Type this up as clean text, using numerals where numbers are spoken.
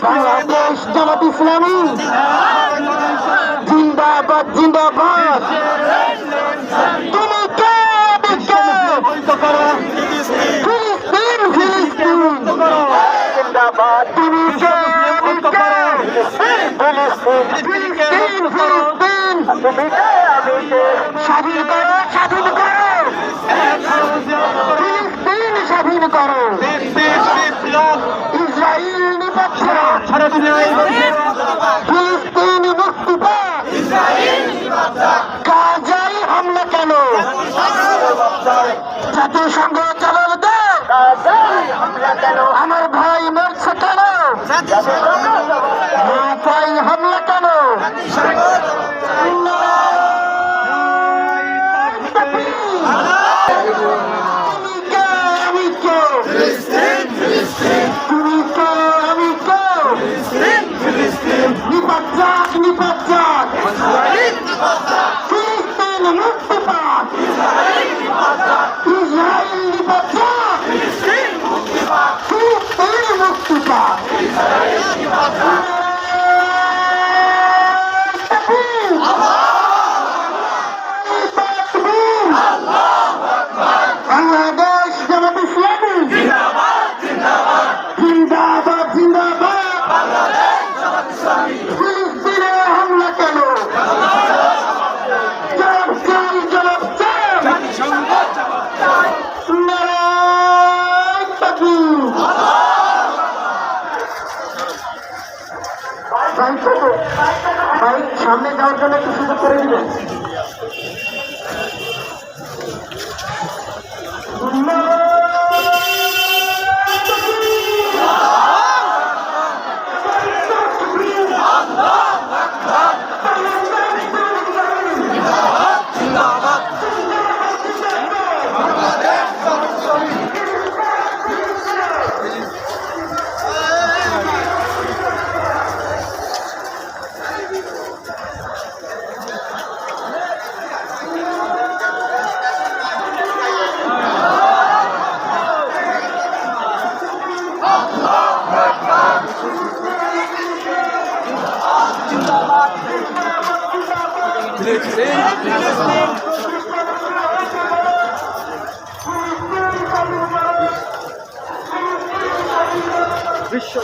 বাংলাদেশ জামাত ইসলামী জিন্দাবাদ জিন্দাবাদ। তুমি কে ফিলিস্তিন ফিলিস্তিন জিন্দাবাদ। তুমি কে ফিলিস্তিন ফিলিস্তিন স্বাধীন করো স্বাধীন করো ফিলিস্তিন স্বাধীন করো। ইসরায়েল নিপক্ষে ফিলিস্তিন মুক্তি পাক। গাজায় হামলা কেন? জাতিসংঘ জবাব দাও। আমার ভাই মরছে কেন? ভাই হামলা কেন? আমি কে? তুমি কে? আমি কে? নিপাত যাক নিপাত যাক। ফিলিস্তিন মুক্তি পাক। ইসরায়েল নিপাত যাক। ফিলিস্তিন মুক্তি পাক। বাংলাদেশ জামাত ইসলামী জিন্দাবাদ জিন্দাবাদ। ফিলিস্তিনে হামলা কেন? জবাব চাই জবাব চাই। নারায়ণ তাকবীর। ভাই সামনে যাওয়ার জন্য একটু সুযোগ করে দিবেন। বিশ্ব